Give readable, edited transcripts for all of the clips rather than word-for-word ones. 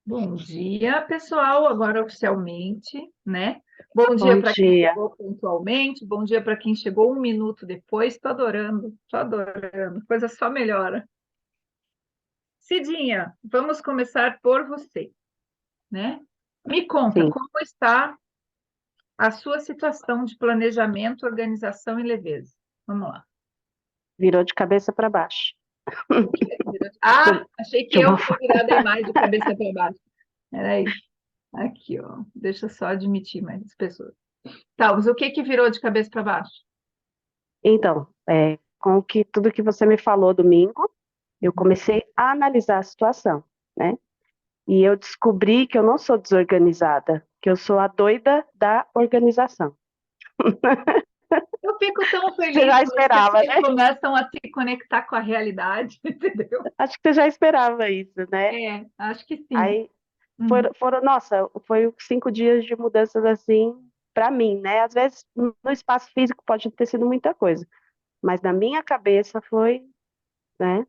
Bom dia, pessoal. Agora oficialmente, né? Bom dia Bom para quem dia. chegou pontualmente, bom dia para quem chegou um minuto depois. Estou adorando, estou adorando. Coisa só melhora. Cidinha, vamos começar por você, né? Me conta Sim, como está a sua situação de planejamento, organização e leveza. Vamos lá. virou de cabeça para baixo. O quê? Ah, achei que De eu uma tinha forma. virado mais de cabeça para baixo. Peraí, aqui, ó. Deixa eu só admitir mais as pessoas. Tá, mas o que que virou de cabeça para baixo? Então, com tudo que você me falou domingo, eu comecei a analisar a situação, né? E eu descobri que eu não sou desorganizada, que eu sou a doida da organização. Eu fico tão Você feliz já quando as esperava, pessoas né? começam a se conectar com a realidade, entendeu? Acho que você já esperava isso, né? É, acho que sim. Aí Uhum. nossa, foi 5 dias de mudanças assim para mim, né? Às vezes no espaço físico pode ter sido muita coisa, mas na minha cabeça foi, né?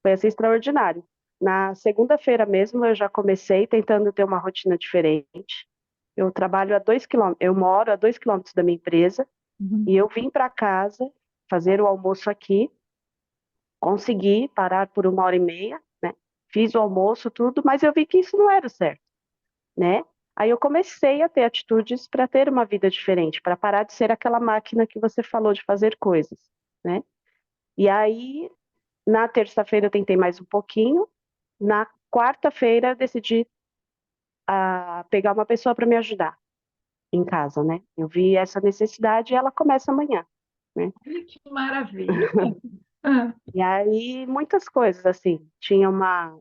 Foi assim extraordinário. Na segunda-feira mesmo eu já comecei tentando ter uma rotina diferente. Eu trabalho a 2 quilômetros, eu moro a 2 quilômetros da minha empresa e Uhum. eu vim para casa fazer o almoço aqui, consegui parar por 1 hora e meia, né? Fiz o almoço, tudo, mas eu vi que isso não era o certo, né? Aí eu comecei a ter atitudes para ter uma vida diferente, para parar de ser aquela máquina que você falou de fazer coisas, né? E aí, na terça-feira eu tentei mais um pouquinho, na quarta-feira, eu decidi pegar uma pessoa para me ajudar em casa, né? Eu vi essa necessidade e ela começa amanhã, né? Olha que maravilha. Ah, E aí, muitas coisas, assim. Tinha uma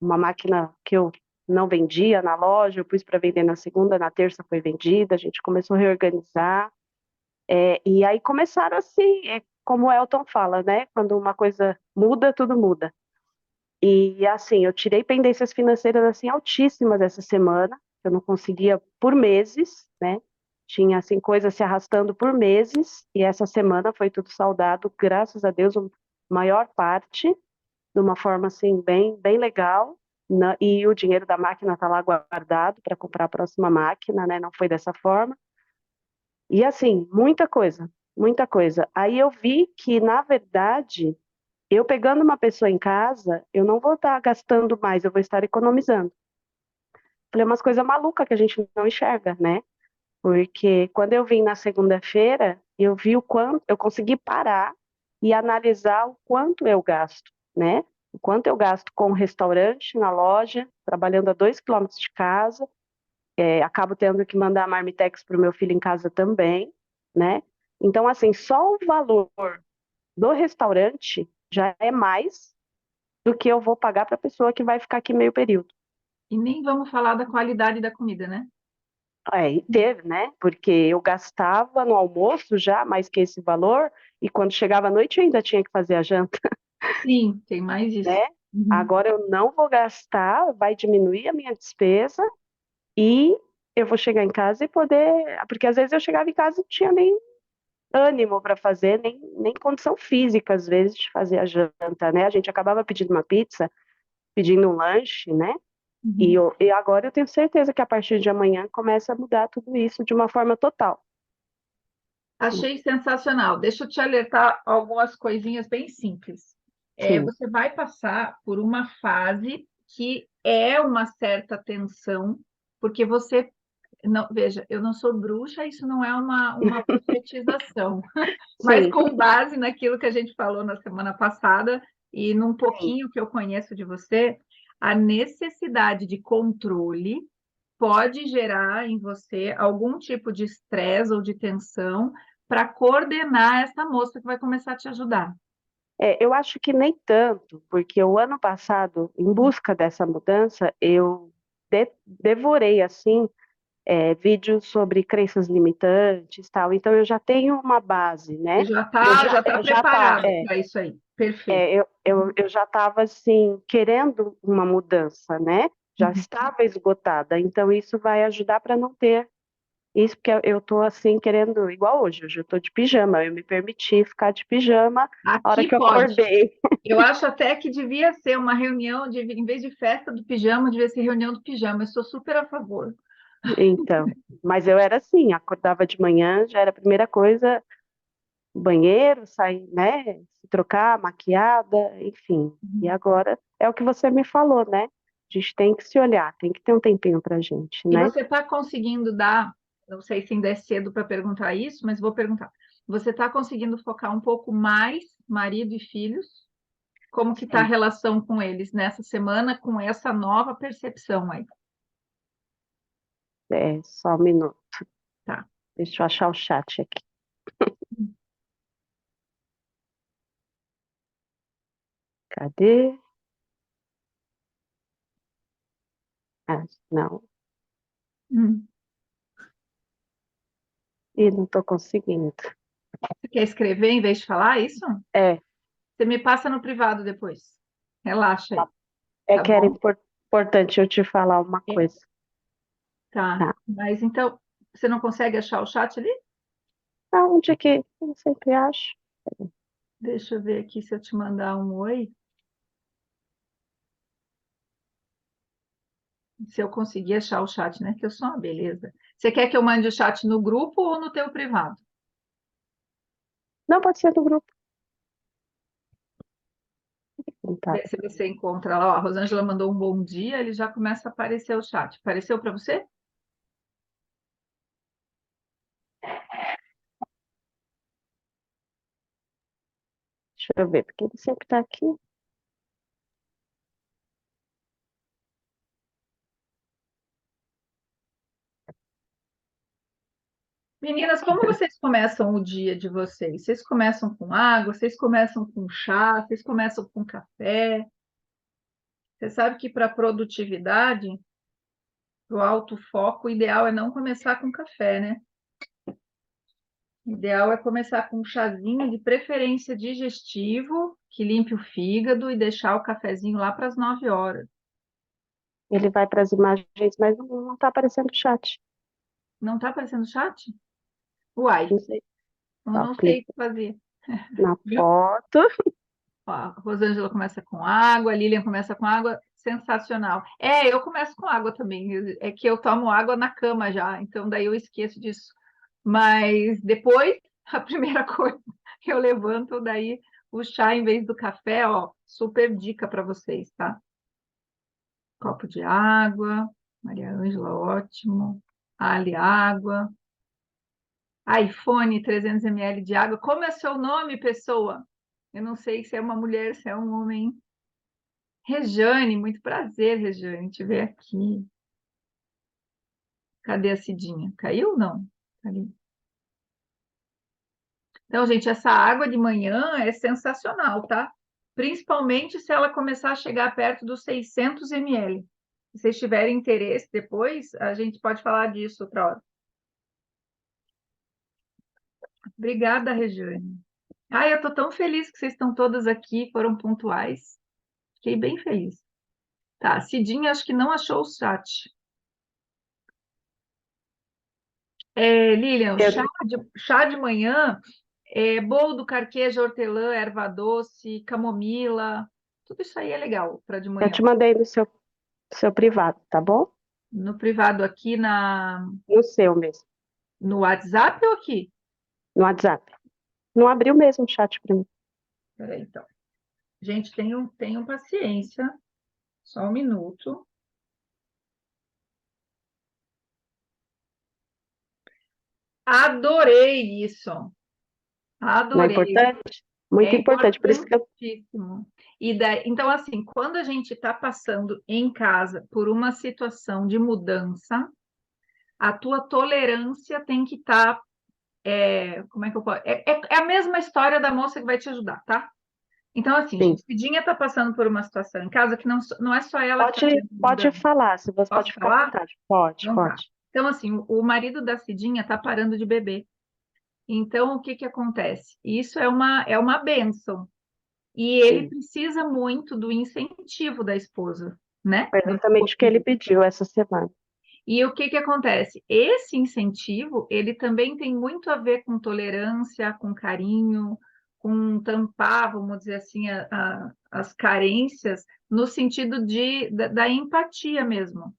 máquina que eu não vendia na loja, eu pus para vender na segunda, na terça foi vendida, a gente começou a reorganizar. E aí começaram assim, como o Elton fala, né? Quando uma coisa muda, tudo muda. E assim, eu tirei pendências financeiras assim altíssimas essa semana, eu não conseguia por meses, né? Tinha assim coisas se arrastando por meses e essa semana foi tudo saldado, graças a Deus, maior parte, de uma forma assim bem legal. E o dinheiro da máquina está lá guardado para comprar a próxima máquina, né? Não foi dessa forma. E assim, muita coisa, muita coisa. Aí eu vi que, na verdade, eu pegando uma pessoa em casa, eu não vou estar gastando mais, eu vou estar economizando. Falei, umas coisas malucas que a gente não enxerga, né? Porque quando eu vim na segunda-feira, eu vi o quanto, eu consegui parar e analisar o quanto eu gasto, né? O quanto eu gasto com o restaurante, na loja, trabalhando a 2 quilômetros de casa, acabo tendo que mandar marmitex para o meu filho em casa também, né? Então, assim, só o valor do restaurante já é mais do que eu vou pagar para a pessoa que vai ficar aqui meio período. e nem vamos falar da qualidade da comida, né? E teve, né? Porque eu gastava no almoço já mais que esse valor, e quando chegava à noite eu ainda tinha que fazer a janta, Sim, tem mais isso. né? Uhum. Agora eu não vou gastar, vai diminuir a minha despesa e eu vou chegar em casa e poder. Porque às vezes eu chegava em casa e não tinha nem ânimo para fazer, nem condição física, às vezes, de fazer a janta, né? A gente acabava pedindo uma pizza, pedindo um lanche, né? Uhum. E agora eu tenho certeza que a partir de amanhã começa a mudar tudo isso de uma forma total. Achei sensacional. Deixa eu te alertar algumas coisinhas bem simples. Sim, Você vai passar por uma fase que é uma certa tensão, porque você não, veja, eu não sou bruxa, isso não é uma profetização, mas sim, com base naquilo que a gente falou na semana passada e num sim. pouquinho que eu conheço de você, a necessidade de controle pode gerar em você algum tipo de estresse ou de tensão para coordenar essa moça que vai começar a te ajudar. Eu acho que nem tanto, porque o ano passado, em busca dessa mudança, eu devorei assim vídeos sobre crenças limitantes, tal. Então eu já tenho uma base, Você né? Eu já tá eu já tá, preparada para isso aí. Perfeito. eu já estava assim querendo uma mudança, né? Já Uhum. estava esgotada. Então isso vai ajudar para não ter. Isso porque eu tô assim querendo, igual hoje eu tô de pijama, eu me permiti ficar de pijama a hora Aqui que eu pode. acordei. Eu acho até que devia ser uma reunião, em vez de festa do pijama, devia ser reunião do pijama. Eu sou super a favor. Então, mas eu era assim, acordava de manhã, já era a primeira coisa, banheiro, sair, né, se trocar, maquiada, enfim. E agora é o que você me falou, né? A gente tem que se olhar, tem que ter um tempinho pra gente, E né? você está conseguindo dar, não sei se ainda é cedo para perguntar isso, mas vou perguntar. Você está conseguindo focar um pouco mais marido e filhos? Como que está a Sim. relação com eles nessa semana, com essa nova percepção aí? É, só um minuto. Tá. Deixa eu achar o chat aqui. Cadê? Ah, não. Hum. Ih, não tô conseguindo. Você quer escrever em vez de falar isso? É, Você me passa no privado depois. Relaxa aí, é tá que era bom? importante eu te falar uma É. coisa. Tá. Tá. Mas então, você não consegue achar o chat ali? Aonde é que eu sempre acho? Deixa eu ver aqui se eu te mandar um oi. Se eu conseguir achar o chat, né? Que eu sou uma beleza. Você quer que eu mande o chat no grupo ou no teu privado? Não pode ser do grupo. Tá. Vê se você encontra lá. Ó, a Rosângela mandou um bom dia, ele já começa a aparecer o chat. Apareceu para você? Deixa eu ver, porque ele sempre tá aqui. Meninas, como vocês começam o dia de vocês? Vocês começam com água? Vocês começam com chá? Vocês começam com café? Você sabe que para produtividade, para o alto foco, o ideal é não começar com café, né? O ideal é começar com um chazinho, de preferência digestivo, que limpe o fígado e deixar o cafezinho lá para as 9 horas. Ele vai para as imagens, mas não tá aparecendo o chat. Não está aparecendo chat? Uai, Não sei. eu Ó, não sei o clica que fazer. na Viu? foto. Ó, a Rosângela começa com água, a Lilian começa com água, sensacional. É, eu começo com água também. É que eu tomo água na cama já, então daí eu esqueço disso. Mas depois, a primeira coisa, eu levanto daí o chá em vez do café, ó, super dica para vocês, tá? Copo de água, Maria Ângela, ótimo. Ali, água. iPhone 300 ml de água. Como é seu nome, pessoa? Eu não sei se é uma mulher, se é um homem. Rejane, muito prazer, Rejane, te ver aqui. Cadê a Cidinha? Caiu? Não. Tá ali. Então, gente, essa água de manhã é sensacional, tá? Principalmente se ela começar a chegar perto dos 600 ml. Se vocês tiverem interesse depois, a gente pode falar disso outra hora. Obrigada, Rejane. Ai, eu estou tão feliz que vocês estão todas aqui, foram pontuais. Fiquei bem feliz. Tá, Cidinha acho que não achou o chat. Lilian, Eu, chá de manhã, boldo, carqueja, hortelã, erva doce, camomila, tudo isso aí é legal para de eu manhã. te mandei no seu privado, tá bom? No privado aqui No seu mesmo, no WhatsApp ou aqui? no WhatsApp. Não abriu mesmo o chat para mim. Peraí, então. Gente, tenham paciência, só um minuto. Adorei isso, Não é adorei. importante? É Muito importante. Por isso que eu importantíssimo. Então, assim, quando a gente está passando em casa por uma situação de mudança, a tua tolerância tem que estar. Como é que eu posso? É a mesma história da moça que vai te ajudar, tá? Então, assim, sim. gente, Cidinha está passando por uma situação em casa que não é só ela que está Pode, tendo pode mudança. falar, se você Posso pode ficar à falar? vontade. Pode, Então tá. pode. Então, assim, o marido da Cidinha está parando de beber. Então, o que que acontece? Isso é uma bênção. E ele Sim. precisa muito do incentivo da esposa, né? Foi Do exatamente o que ele esposo. pediu essa semana. E o que que acontece? Esse incentivo, ele também tem muito a ver com tolerância, com carinho, com tampar, vamos dizer assim, as carências, no sentido da empatia mesmo,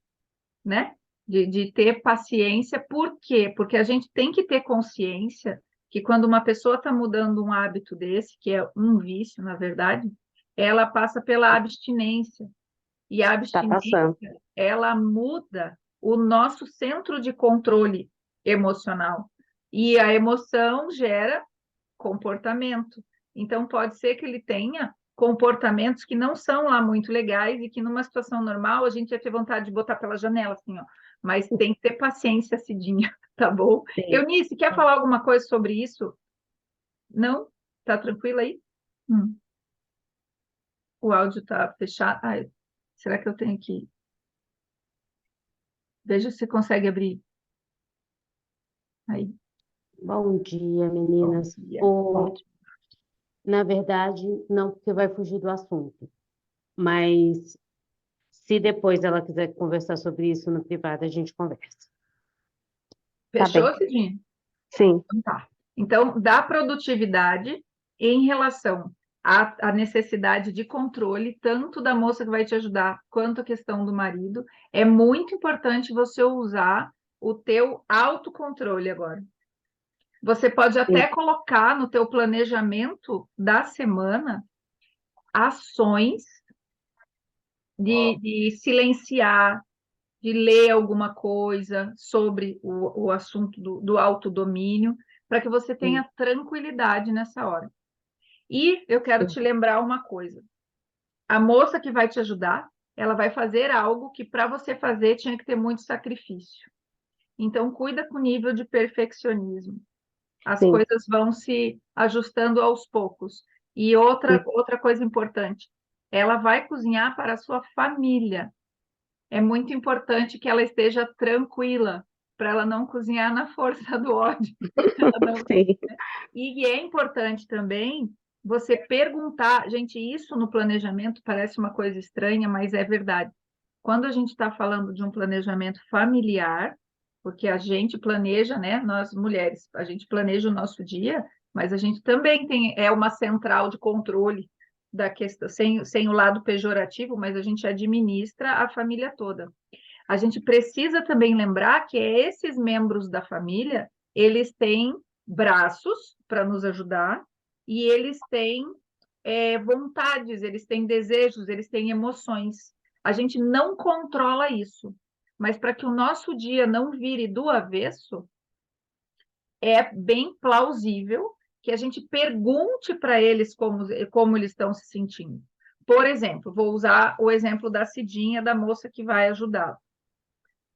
né? De ter paciência. Por quê? Porque a gente tem que ter consciência que quando uma pessoa está mudando um hábito desse, que é um vício, na verdade, ela passa pela abstinência. E a Tá passando. abstinência, ela muda o nosso centro de controle emocional. E a emoção gera comportamento. Então, pode ser que ele tenha comportamentos que não são lá muito legais e que numa situação normal a gente ia ter vontade de botar pela janela, assim, ó. Mas tem que ter paciência, Cidinha, tá bom? Sim. Eunice, quer falar alguma coisa sobre isso? Não? Tá tranquilo aí? Hum. O áudio tá fechado. Ai, será que eu tenho que... Veja se consegue abrir aí. Bom dia, Bom meninas. dia. Na verdade, não porque vai fugir do assunto, mas se depois ela quiser conversar sobre isso no privado, a gente conversa. Tá bem. Fechou, Cidinha? Sim, Então tá. Então, da produtividade em relação à necessidade de controle, tanto da moça que vai te ajudar, quanto a questão do marido, é muito importante você usar o teu autocontrole agora. Você pode sim, até colocar no teu planejamento da semana ações de silenciar, de ler alguma coisa sobre o assunto do autodomínio, para que você sim, tenha tranquilidade nessa hora. E eu quero sim, te lembrar uma coisa: a moça que vai te ajudar, ela vai fazer algo que para você fazer tinha que ter muito sacrifício. Então, cuida com o nível de perfeccionismo. As sim, coisas vão se ajustando aos poucos. E sim, outra coisa importante, ela vai cozinhar para a sua família. É muito importante que ela esteja tranquila, para ela não cozinhar na força do ódio. Ela não- sim, E é importante também você perguntar, gente, isso no planejamento parece uma coisa estranha, mas é verdade. Quando a gente está falando de um planejamento familiar, porque a gente planeja, né, nós mulheres, a gente planeja o nosso dia, mas a gente também é uma central de controle da questão, sem o lado pejorativo, mas a gente administra a família toda. A gente precisa também lembrar que esses membros da família, eles têm braços para nos ajudar e eles têm vontades, eles têm desejos, eles têm emoções. A gente não controla isso, mas para que o nosso dia não vire do avesso, é bem plausível que a gente pergunte para eles como eles estão se sentindo. Por exemplo, vou usar o exemplo da Cidinha, da moça que vai ajudar.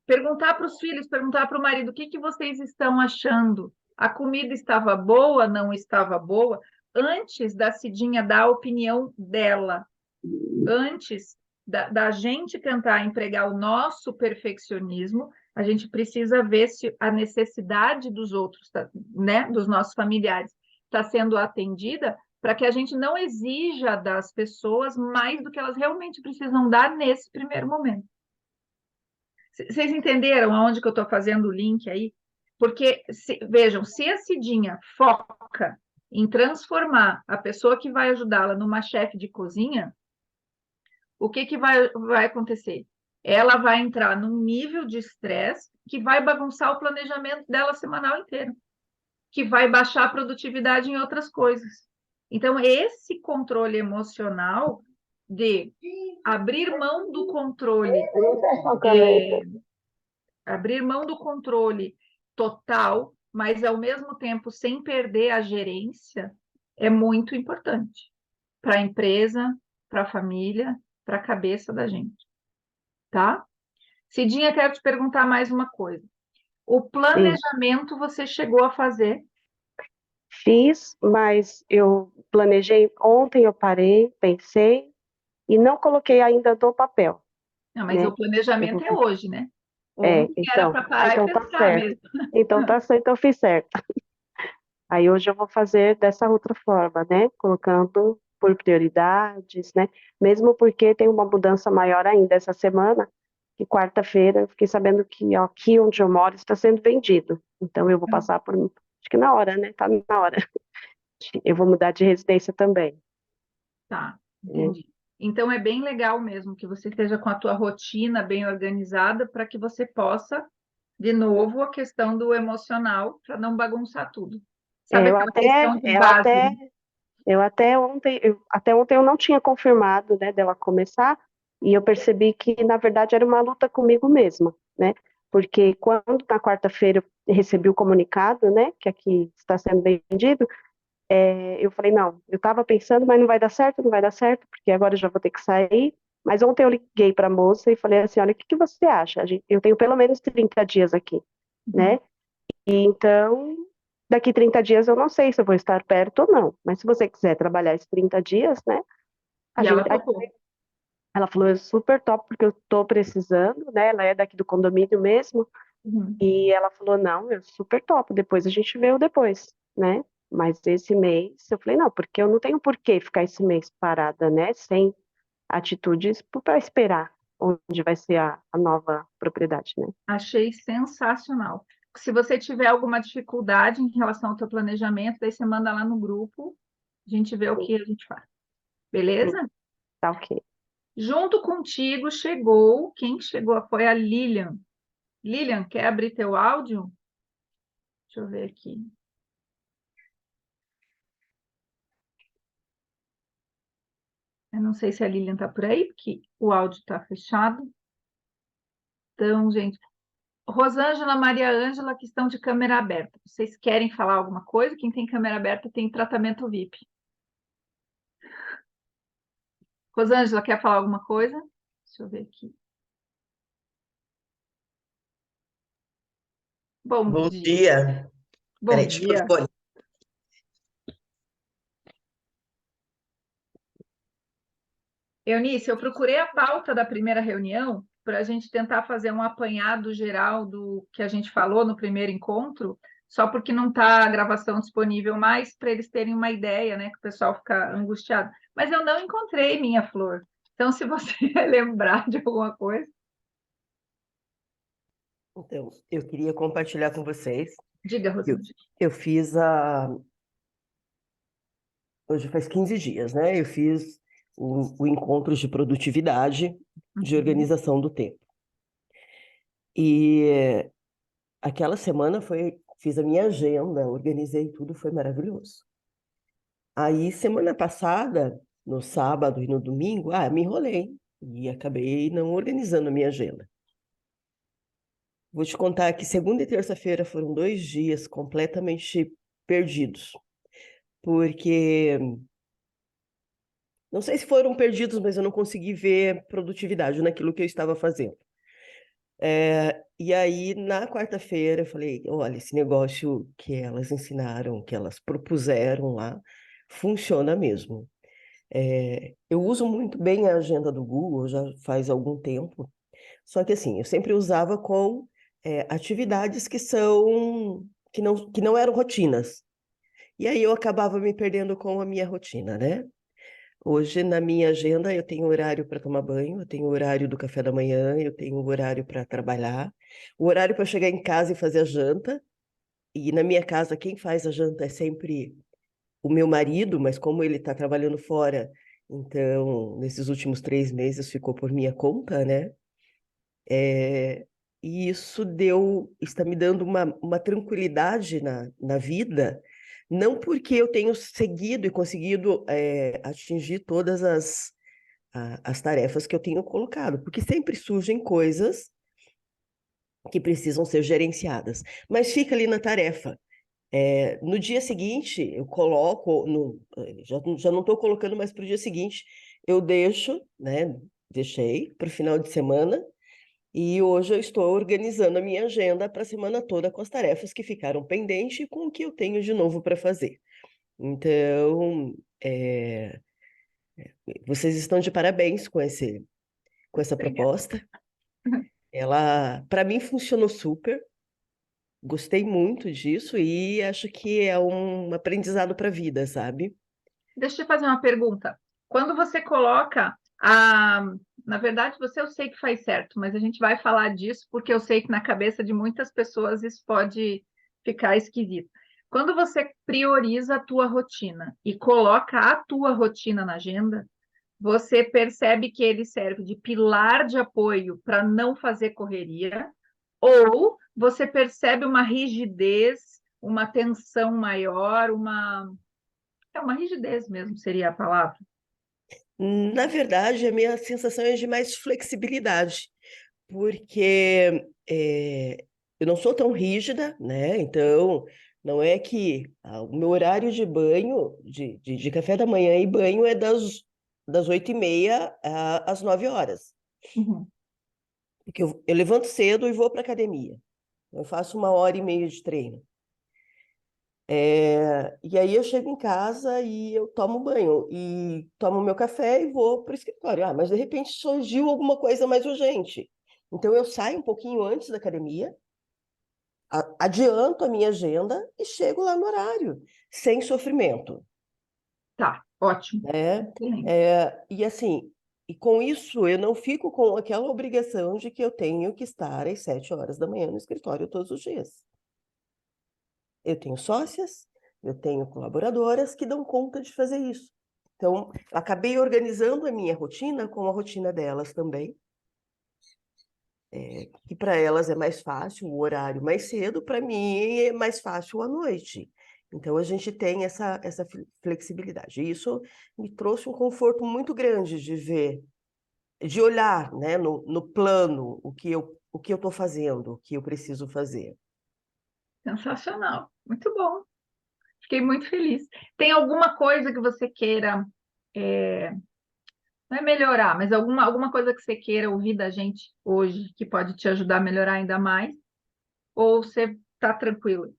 Perguntar para os filhos, perguntar para o marido, o que que vocês estão achando? A comida estava boa, não estava boa? Antes da Cidinha dar a opinião dela, antes da gente tentar empregar o nosso perfeccionismo, a gente precisa ver se a necessidade dos outros, né, dos nossos familiares, está sendo atendida, para que a gente não exija das pessoas mais do que elas realmente precisam dar nesse primeiro momento. Vocês entenderam aonde que eu estou fazendo o link aí? Porque, vejam, se a Cidinha foca em transformar a pessoa que vai ajudá-la numa chefe de cozinha, o que que vai acontecer? Ela vai entrar num nível de estresse que vai bagunçar o planejamento dela semanal inteiro, que vai baixar a produtividade em outras coisas. Então, esse controle emocional de abrir mão do controle abrir mão do controle total, mas ao mesmo tempo sem perder a gerência, é muito importante para a empresa, para a família, para a cabeça da gente, tá? Cidinha, quero te perguntar mais uma coisa. O sim. planejamento você chegou a fazer? Fiz, mas eu planejei ontem, eu parei, pensei e não coloquei ainda no papel, Não, mas o né? Eu planejamento vou é ver. hoje, né? Ontem era Então, para parar e então tá pensar certo. mesmo. Então tá certo, então eu fiz certo. Aí hoje eu vou fazer dessa outra forma, né? Colocando por prioridades, né? Mesmo porque tem uma mudança maior ainda essa semana. que quarta-feira eu fiquei sabendo que aqui onde eu moro está sendo vendido. Então eu vou passar por, acho que na hora, né? Tá na hora. Eu vou mudar de residência também, Tá, né? entendi. Então é bem legal mesmo que você esteja com a tua rotina bem organizada para que você possa, de novo, a questão do emocional, para não bagunçar tudo. É, Sabe aquela questão de base, né? até ontem eu não tinha confirmado, né, dela começar, e eu percebi que, na verdade, era uma luta comigo mesma, né? Porque quando na quarta-feira eu recebi o comunicado, né, que aqui está sendo vendido, eu falei, não, eu estava pensando, mas não vai dar certo, não vai dar certo, porque agora eu já vou ter que sair. Mas ontem eu liguei para a moça e falei assim, olha, o que que você acha? Eu tenho pelo menos 30 dias aqui, Uhum. né? E então, daqui 30 dias eu não sei se eu vou estar perto ou não. Mas se você quiser trabalhar esses 30 dias, né? A E ela gente, topou. ela falou, é super top, porque eu estou precisando, né? Ela é daqui do condomínio mesmo. Uhum. E ela falou, não, eu super top, depois a gente vê o depois, né? Mas esse mês, eu falei, não, porque eu não tenho por que ficar esse mês parada, né? Sem atitudes para esperar onde vai ser a nova propriedade, né? Achei sensacional. Se você tiver alguma dificuldade em relação ao teu planejamento, daí você manda lá no grupo, a gente vê o Sim, que a gente faz. sim, Beleza? tá ok. Junto contigo chegou, quem chegou foi a Lilian. Lilian, quer abrir teu áudio? Deixa eu ver aqui. Eu não sei se a Lilian está por aí, porque o áudio está fechado. Então, gente, Rosângela, Maria Ângela, que estão de câmera aberta. Vocês querem falar alguma coisa? Quem tem câmera aberta tem tratamento VIP. Rosângela, quer falar alguma coisa? Deixa eu ver aqui. Bom Bom dia. dia. Peraí, Bom deixa eu pôr o dia. fone. Eunice, eu procurei a pauta da primeira reunião para a gente tentar fazer um apanhado geral do que a gente falou no primeiro encontro, só porque não está a gravação disponível mais, para eles terem uma ideia, né? Que o pessoal fica angustiado. Mas eu não encontrei minha flor. Então, se você lembrar de alguma coisa, Então, eu queria compartilhar com vocês. diga, Eu, Rosângela. eu fiz a. Hoje faz 15 dias, né? Eu fiz o encontro de produtividade de Uhum. organização do tempo. E aquela semana fiz a minha agenda, organizei tudo, foi maravilhoso. Aí, semana passada, no sábado e no domingo, me enrolei e acabei não organizando a minha agenda. Vou te contar que segunda e terça-feira foram 2 dias completamente perdidos, porque não sei se foram perdidos, mas eu não consegui ver produtividade naquilo que eu estava fazendo. E aí, na quarta-feira, eu falei: olha, esse negócio que elas ensinaram, que elas propuseram lá, funciona mesmo. Eu uso muito bem a agenda do Google, já faz algum tempo, só que assim, eu sempre usava com atividades que não eram rotinas. E aí eu acabava me perdendo com a minha rotina, né? Hoje, na minha agenda, eu tenho horário para tomar banho, eu tenho horário do café da manhã, eu tenho horário para trabalhar, o horário para chegar em casa e fazer a janta. E na minha casa, quem faz a janta é sempre o meu marido, mas como ele está trabalhando fora, então, nesses últimos 3 meses ficou por minha conta, né? E isso está me dando uma tranquilidade na vida, não porque eu tenho seguido e conseguido atingir todas as tarefas que eu tenho colocado, porque sempre surgem coisas que precisam ser gerenciadas, mas fica ali na tarefa. No dia seguinte, eu coloco, já não estou colocando mais para o dia seguinte, eu deixo, né? Deixei para o final de semana. E hoje eu estou organizando a minha agenda para a semana toda com as tarefas que ficaram pendentes e com o que eu tenho de novo para fazer. Então, vocês estão de parabéns com essa Obrigada. proposta. Ela, para mim, funcionou super. Gostei muito disso e acho que é um aprendizado para a vida, sabe? Deixa eu te fazer uma pergunta. Quando você coloca a na verdade, você eu sei que faz certo, mas a gente vai falar disso porque eu sei que na cabeça de muitas pessoas isso pode ficar esquisito. Quando você prioriza a tua rotina e coloca a tua rotina na agenda, você percebe que ele serve de pilar de apoio para não fazer correria, ou você percebe uma rigidez, uma tensão maior, uma rigidez mesmo seria a palavra. Na verdade, a minha sensação é de mais flexibilidade, porque eu não sou tão rígida, né? Então, não é que o meu horário de banho, de café da manhã e banho é das 8h30 às 9 horas. Uhum. Porque eu levanto cedo e vou para academia. Eu faço 1h30 de treino. E aí eu chego em casa e eu tomo banho e tomo meu café e vou para o escritório. Mas de repente surgiu alguma coisa mais urgente. Então eu saio um pouquinho antes da academia, adianto a minha agenda e chego lá no horário, sem sofrimento, Tá, ótimo. né? Excelente. E assim, e com isso eu não fico com aquela obrigação de que eu tenho que estar às 7 horas da manhã no escritório todos os dias. Eu tenho sócias, eu tenho colaboradoras que dão conta de fazer isso. Então, acabei organizando a minha rotina com a rotina delas também, que para elas é mais fácil o horário mais cedo, para mim é mais fácil à noite. Então, a gente tem essa flexibilidade. E isso me trouxe um conforto muito grande de ver, de olhar, né, no plano o que eu estou fazendo, o que eu preciso fazer. Sensacional. Muito bom. Fiquei muito feliz. Tem alguma coisa que você queira, não é melhorar, mas alguma coisa que você queira ouvir da gente hoje que pode te ajudar a melhorar ainda mais? Ou você está tranquilo?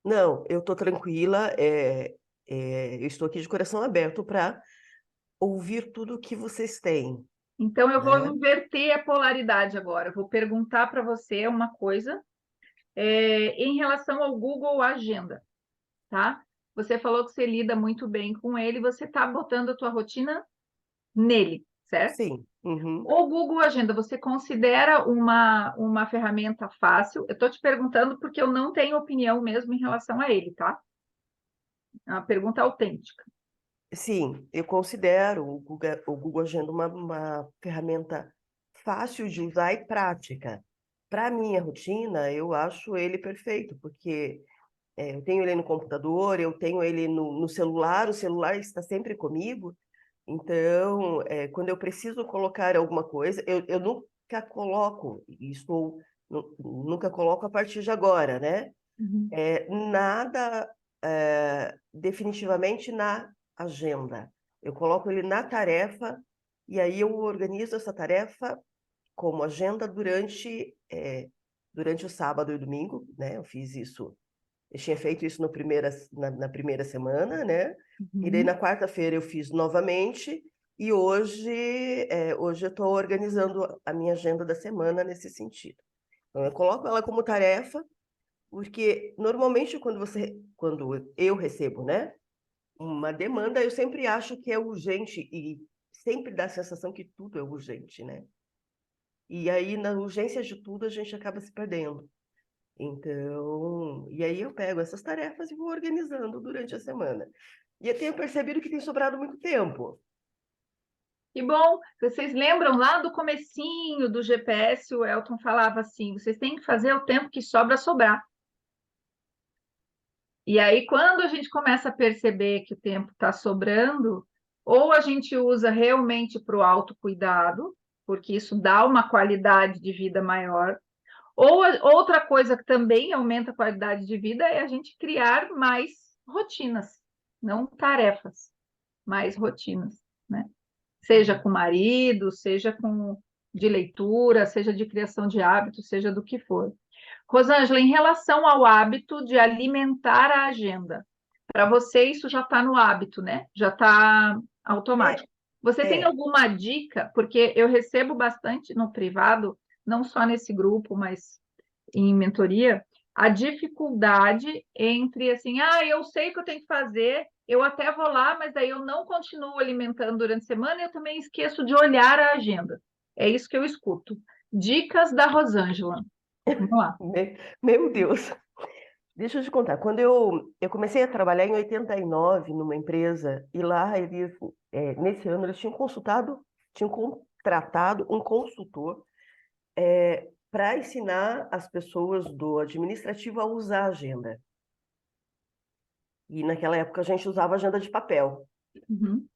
Não, eu estou tranquila, eu estou aqui de coração aberto para ouvir tudo o que vocês têm, Então, eu vou né? inverter a polaridade agora. Eu vou perguntar para você uma coisa, em relação ao Google Agenda, tá? Você falou que você lida muito bem com ele, você está botando a tua rotina nele, certo? Sim, uhum. O Google Agenda, você considera uma ferramenta fácil? Eu estou te perguntando porque eu não tenho opinião mesmo em relação a ele, tá? É uma pergunta autêntica. Sim, eu considero o Google Agenda uma ferramenta fácil de usar e prática. Para a minha rotina, eu acho ele perfeito, porque eu tenho ele no computador, eu tenho ele no celular, o celular está sempre comigo. Então, quando eu preciso colocar alguma coisa, eu nunca coloco, e nunca coloco a partir de agora, né? Uhum. Nada definitivamente na agenda. Eu coloco ele na tarefa e aí eu organizo essa tarefa como agenda durante o sábado e domingo, né? Eu fiz isso, eu tinha feito isso na primeira semana, né? E daí na Uhum. quarta-feira eu fiz novamente e hoje eu estou organizando a minha agenda da semana nesse sentido. Então eu coloco ela como tarefa porque normalmente quando eu recebo, né, uma demanda, eu sempre acho que é urgente e sempre dá a sensação que tudo é urgente, né? E aí na urgência de tudo a gente acaba se perdendo. Então, e aí eu pego essas tarefas e vou organizando durante a semana. E eu tenho percebido que tem sobrado muito tempo. E bom, vocês lembram lá do comecinho do GPS, o Elton falava assim, vocês têm que fazer o tempo que sobra sobrar. E aí, quando a gente começa a perceber que o tempo está sobrando, ou a gente usa realmente para o autocuidado, porque isso dá uma qualidade de vida maior, ou outra coisa que também aumenta a qualidade de vida é a gente criar mais rotinas, não tarefas, mais rotinas, né? Seja com o marido, seja com de leitura, seja de criação de hábitos, seja do que for. Rosângela, em relação ao hábito de alimentar a agenda, para você isso já está no hábito, né? Já está É, automático. Você tem é, alguma dica? Porque eu recebo bastante no privado, não só nesse grupo, mas em mentoria, a dificuldade entre assim, eu sei o que eu tenho que fazer, eu até vou lá, mas daí eu não continuo alimentando durante a semana e eu também esqueço de olhar a agenda. É isso que eu escuto. Dicas da Rosângela. Vamos lá. Meu Deus. Deixa eu te contar. Quando eu comecei a trabalhar em 89 numa empresa, e lá eles, nesse ano, eles tinham contratado um consultor para ensinar as pessoas do administrativo a usar a agenda. E naquela época a gente usava agenda de papel. Uhum.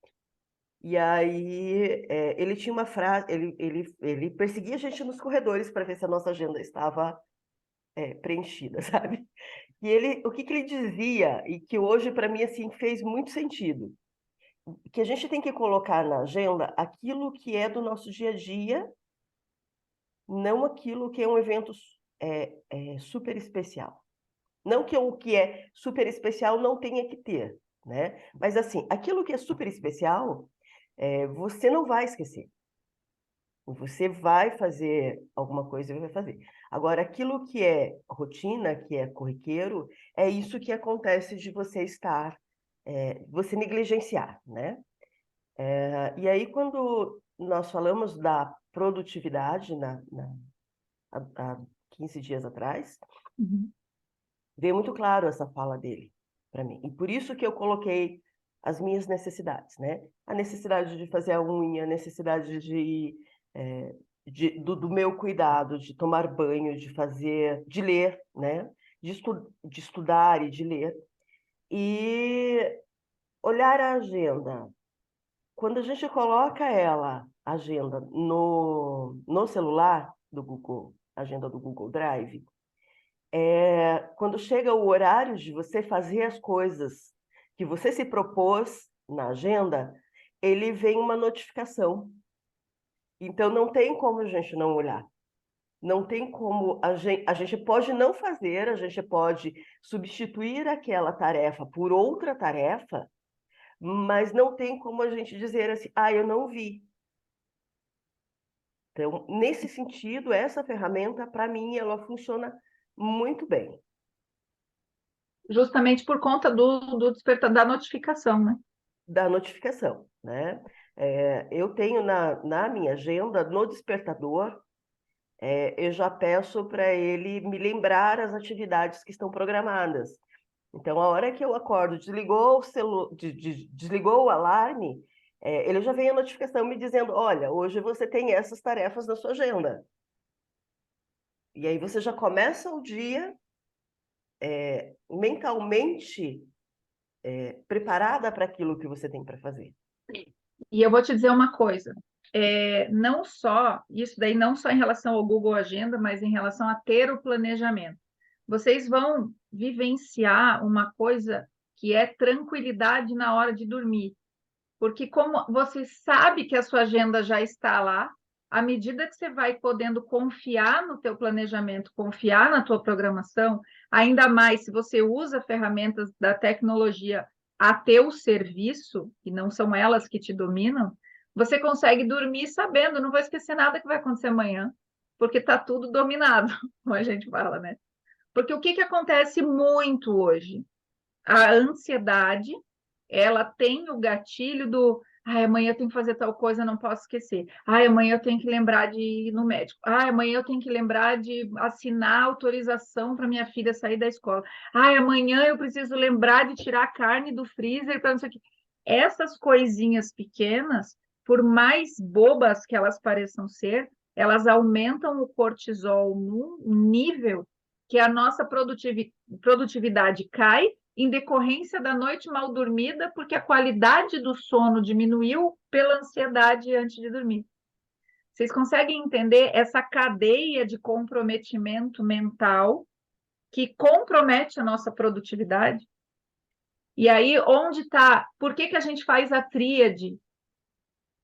E aí ele tinha uma frase, ele perseguia a gente nos corredores para ver se a nossa agenda estava preenchida, sabe? E o que ele dizia, e que hoje para mim assim fez muito sentido, que a gente tem que colocar na agenda aquilo que é do nosso dia a dia, não aquilo que é um evento super especial. Não que o que é super especial não tenha que ter, né? Mas assim, aquilo que é super especial, você não vai esquecer. Você vai fazer alguma coisa e vai fazer. Agora, aquilo que é rotina, que é corriqueiro, é isso que acontece de você você negligenciar, né? E aí, quando nós falamos da produtividade há 15 dias atrás, Uhum. veio muito claro essa fala dele para mim. E por isso que eu coloquei as minhas necessidades, né? A necessidade de fazer a unha, a necessidade do meu cuidado, de tomar banho, de ler, né? De estudar e de ler. E olhar a agenda. Quando a gente coloca a agenda, no celular do Google, agenda do Google Drive, quando chega o horário de você fazer as coisas que você se propôs na agenda, ele vem uma notificação. Então, não tem como a gente não olhar. Não tem como a gente pode não fazer, a gente pode substituir aquela tarefa por outra tarefa, mas não tem como a gente dizer assim, eu não vi. Então, nesse sentido, essa ferramenta, para mim, ela funciona muito bem. Justamente por conta do despertar da notificação, né? Da notificação, né? Eu tenho na minha agenda, no despertador, eu já peço para ele me lembrar as atividades que estão programadas. Então, a hora que eu acordo, desligou o alarme, ele já vem a notificação me dizendo, olha, hoje você tem essas tarefas na sua agenda. E aí você já começa o dia mentalmente preparada para aquilo que você tem para fazer. E eu vou te dizer uma coisa, não só, isso daí não só em relação ao Google Agenda, mas em relação a ter o planejamento. Vocês vão vivenciar uma coisa que é tranquilidade na hora de dormir. Porque como você sabe que a sua agenda já está lá, à medida que você vai podendo confiar no teu planejamento, confiar na tua programação, ainda mais se você usa ferramentas da tecnologia a teu serviço, e não são elas que te dominam, você consegue dormir sabendo, não vou esquecer nada que vai acontecer amanhã, porque está tudo dominado, como a gente fala, né? Porque o que acontece muito hoje? A ansiedade, ela tem o gatilho do amanhã eu tenho que fazer tal coisa, não posso esquecer. Amanhã eu tenho que lembrar de ir no médico. Amanhã eu tenho que lembrar de assinar autorização para minha filha sair da escola. Amanhã eu preciso lembrar de tirar a carne do freezer para não sei o quê. Essas coisinhas pequenas, por mais bobas que elas pareçam ser, elas aumentam o cortisol num nível que a nossa produtividade cai em decorrência da noite mal dormida, porque a qualidade do sono diminuiu pela ansiedade antes de dormir. Vocês conseguem entender essa cadeia de comprometimento mental que compromete a nossa produtividade? E aí, onde está? Por que a gente faz a tríade?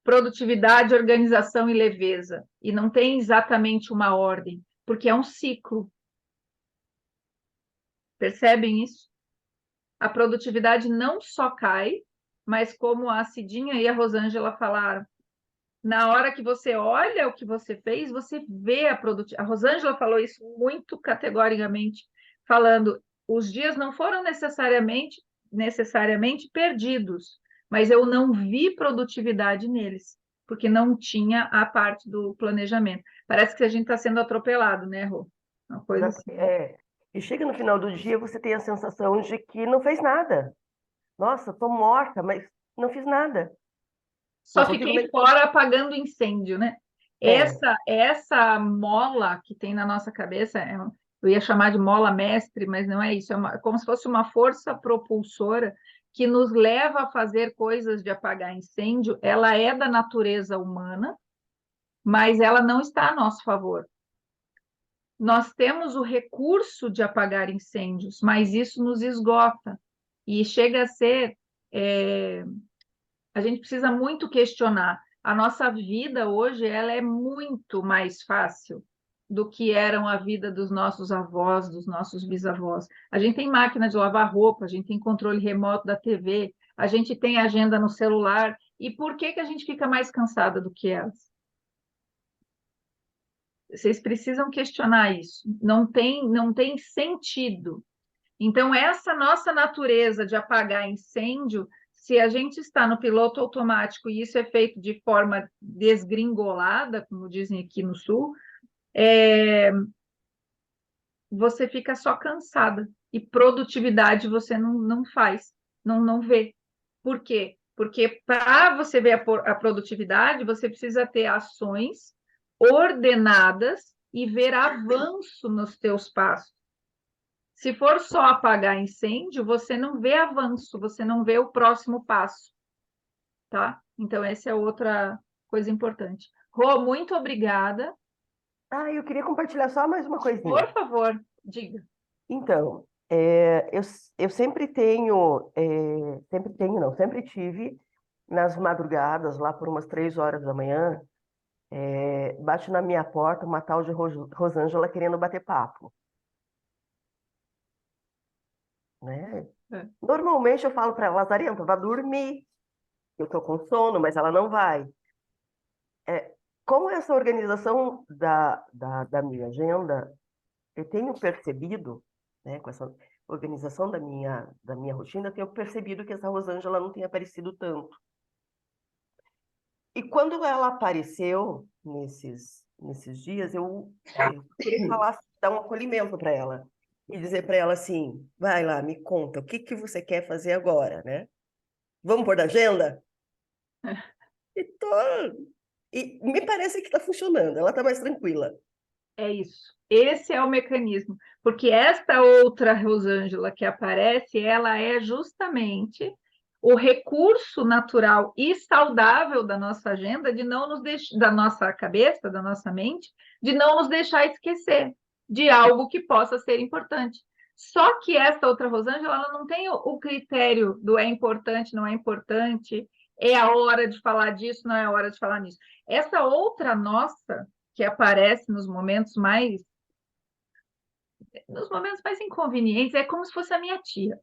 Produtividade, organização e leveza. E não tem exatamente uma ordem, porque é um ciclo. Percebem isso? A produtividade não só cai, mas como a Cidinha e a Rosângela falaram, na hora que você olha o que você fez, você vê a produtividade. A Rosângela falou isso muito categoricamente, falando, os dias não foram necessariamente perdidos, mas eu não vi produtividade neles. porque não tinha a parte do planejamento. Parece que a gente está sendo atropelado, né, Rô? Uma coisa assim. E chega no final do dia, você tem a sensação de que não fez nada. Nossa, estou morta, mas não fiz nada. Só Não consigo fiquei nem... fora apagando incêndio, né? É, Essa mola que tem na nossa cabeça, eu ia chamar de mola mestre, mas não é isso, é como se fosse uma força propulsora que nos leva a fazer coisas de apagar incêndio. Ela é da natureza humana, mas ela não está a nosso favor. Nós temos o recurso de apagar incêndios, mas isso nos esgota e chega a ser. A gente precisa muito questionar. A nossa vida hoje ela é muito mais fácil do que eram a vida dos nossos avós, dos nossos bisavós. A gente tem máquina de lavar roupa, a gente tem controle remoto da TV, a gente tem agenda no celular. E por que a gente fica mais cansada do que elas? Vocês precisam questionar isso. Não tem sentido. Então, essa nossa natureza de apagar incêndio, se a gente está no piloto automático e isso é feito de forma desgringolada, como dizem aqui no Sul, você fica só cansada e produtividade você não faz, não vê. Por quê? Porque para você ver a produtividade, você precisa ter ações ordenadas e ver avanço nos teus passos. Se for só apagar incêndio, você não vê avanço, você não vê o próximo passo, tá? Então, essa é outra coisa importante. Rô, muito obrigada. eu queria compartilhar só mais uma coisinha. Por favor, diga. Então, eu sempre tive, nas madrugadas, lá por umas 3 horas da manhã, bate na minha porta uma tal de Rosângela querendo bater papo, né? É. Normalmente eu falo para ela, Lazarenta, vá dormir, eu estou com sono, mas ela não vai. Com essa organização da minha agenda, eu tenho percebido, né, com essa organização da minha rotina, eu tenho percebido que essa Rosângela não tem aparecido tanto. E quando ela apareceu nesses dias, eu queria falar, dar um acolhimento para ela e dizer para ela assim: vai lá, me conta, o que que você quer fazer agora, né? Vamos pôr na agenda? E, tô... e me parece que está funcionando, ela está mais tranquila. É isso. Esse é o mecanismo. Porque esta outra Rosângela que aparece, ela é justamente o recurso natural e saudável da nossa agenda, de não nos da nossa cabeça, da nossa mente, de não nos deixar esquecer de algo que possa ser importante. Só que esta outra Rosângela, ela não tem o critério do é importante, não é importante, é a hora de falar disso, não é a hora de falar nisso. Essa outra nossa, que aparece nos momentos mais inconvenientes, é como se fosse a minha tia.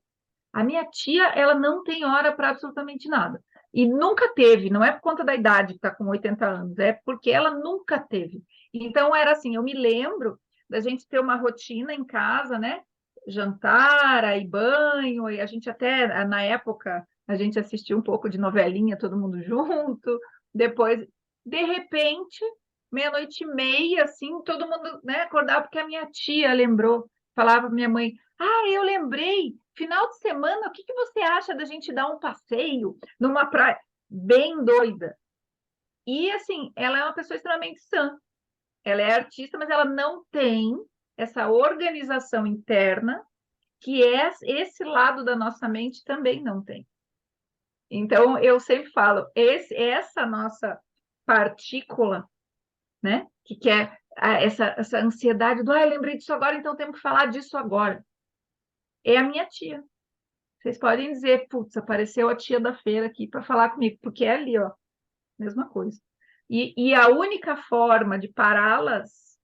A minha tia, ela não tem hora para absolutamente nada. E nunca teve, não é por conta da idade que está com 80 anos, é porque ela nunca teve. Então, era assim, eu me lembro da gente ter uma rotina em casa, né? Jantar, aí banho, e a gente até, na época, a gente assistia um pouco de novelinha, todo mundo junto. Depois, de repente, meia-noite e meia, assim, todo mundo, né, acordava porque a minha tia lembrou. Falava para minha mãe, eu lembrei, final de semana, o que você acha da gente dar um passeio numa praia bem doida? E assim, ela é uma pessoa extremamente sã. Ela é artista, mas ela não tem essa organização interna que esse lado da nossa mente também não tem. Então, eu sempre falo, essa nossa partícula, né, que quer essa ansiedade do, eu lembrei disso agora, então temos que falar disso agora. É a minha tia. Vocês podem dizer, putz, apareceu a tia da feira aqui para falar comigo, porque é ali, ó, mesma coisa. E a única forma de pará-las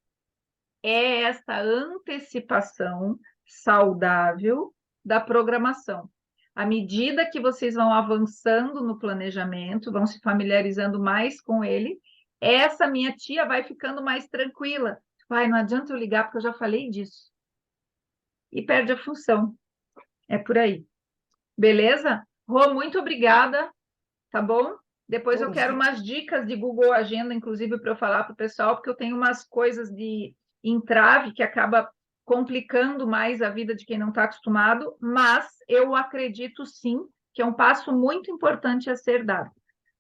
é esta antecipação saudável da programação. À medida que vocês vão avançando no planejamento, vão se familiarizando mais com ele, essa minha tia vai ficando mais tranquila. Não adianta eu ligar porque eu já falei disso. E perde a função. É por aí. Beleza? Rô, muito obrigada, tá bom? Depois eu quero umas dicas de Google Agenda, inclusive, para eu falar para o pessoal, porque eu tenho umas coisas de entrave que acaba complicando mais a vida de quem não está acostumado, mas eu acredito sim que é um passo muito importante a ser dado.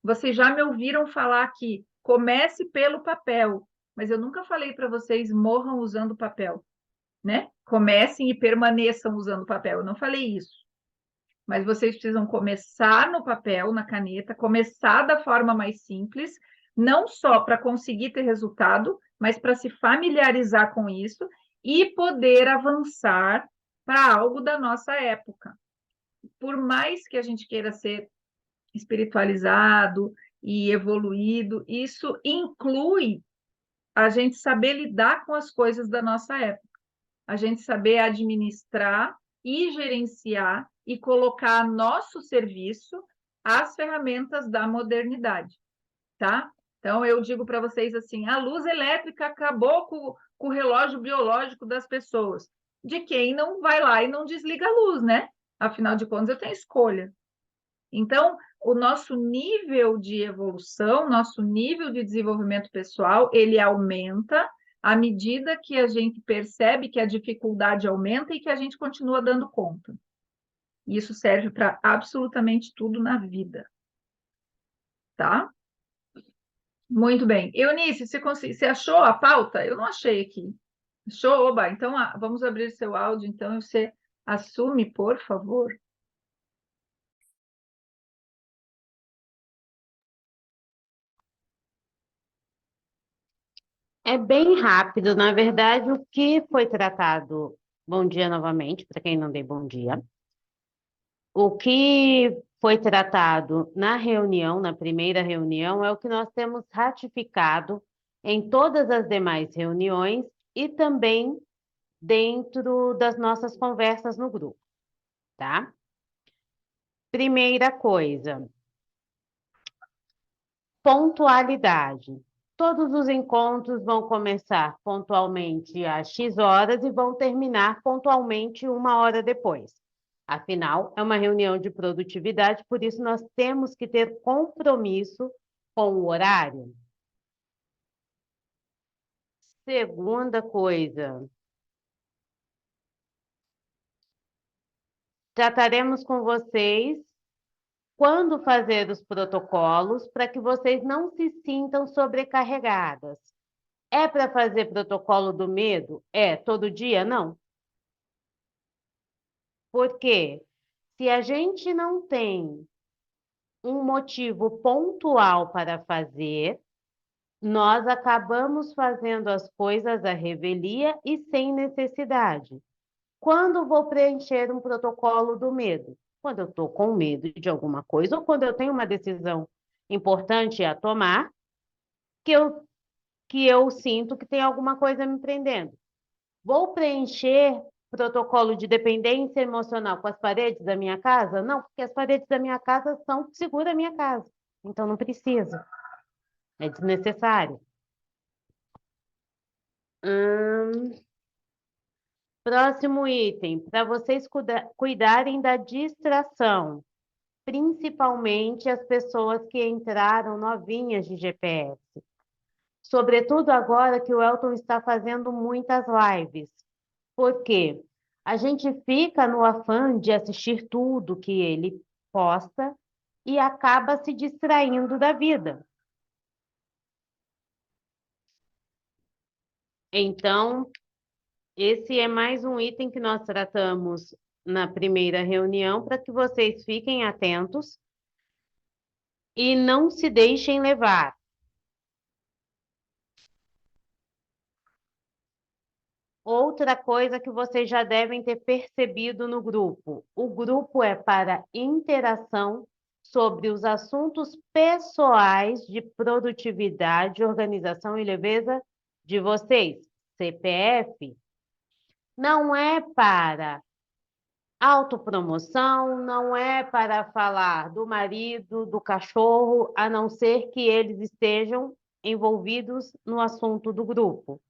Vocês já me ouviram falar que comece pelo papel, mas eu nunca falei para vocês morram usando papel, né? Comecem e permaneçam usando papel. Eu não falei isso. Mas vocês precisam começar no papel, na caneta, começar da forma mais simples, não só para conseguir ter resultado, mas para se familiarizar com isso e poder avançar para algo da nossa época. Por mais que a gente queira ser espiritualizado e evoluído, isso inclui a gente saber lidar com as coisas da nossa época, a gente saber administrar e gerenciar e colocar a nosso serviço as ferramentas da modernidade, tá? Então, eu digo para vocês assim, a luz elétrica acabou com o relógio biológico das pessoas. De quem não vai lá e não desliga a luz, né? Afinal de contas, eu tenho escolha. Então, o nosso nível de evolução, nosso nível de desenvolvimento pessoal, ele aumenta à medida que a gente percebe que a dificuldade aumenta e que a gente continua dando conta. Isso serve para absolutamente tudo na vida, tá? Muito bem. Eunice, você achou a pauta? Eu não achei aqui. Achou? Oba, então vamos abrir seu áudio, então, e você assume, por favor. É bem rápido, na verdade, o que foi tratado. Bom dia novamente, para quem não dei bom dia. O que foi tratado na reunião, na primeira reunião, é o que nós temos ratificado em todas as demais reuniões e também dentro das nossas conversas no grupo, tá? Primeira coisa, pontualidade. Todos os encontros vão começar pontualmente às X horas e vão terminar pontualmente 1 hora depois. Afinal, é uma reunião de produtividade, por isso nós temos que ter compromisso com o horário. Segunda coisa, trataremos com vocês quando fazer os protocolos para que vocês não se sintam sobrecarregadas. É para fazer protocolo do medo? É, todo dia? Não. Por quê? Se a gente não tem um motivo pontual para fazer, nós acabamos fazendo as coisas à revelia e sem necessidade. Quando vou preencher um protocolo do medo? Quando eu estou com medo de alguma coisa ou quando eu tenho uma decisão importante a tomar, que eu sinto que tem alguma coisa me prendendo. Vou preencher protocolo de dependência emocional com as paredes da minha casa? Não, porque as paredes da minha casa são que seguram a minha casa. Então, não precisa. É desnecessário. Próximo item, para vocês cuidarem da distração, principalmente as pessoas que entraram novinhas de GPS. Sobretudo agora que o Elton está fazendo muitas lives. Por quê? A gente fica no afã de assistir tudo que ele posta e acaba se distraindo da vida. Então, esse é mais um item que nós tratamos na primeira reunião para que vocês fiquem atentos e não se deixem levar. Outra coisa que vocês já devem ter percebido no grupo: o grupo é para interação sobre os assuntos pessoais de produtividade, organização e leveza de vocês. CPF não é para autopromoção, não é para falar do marido, do cachorro, a não ser que eles estejam envolvidos no assunto do grupo.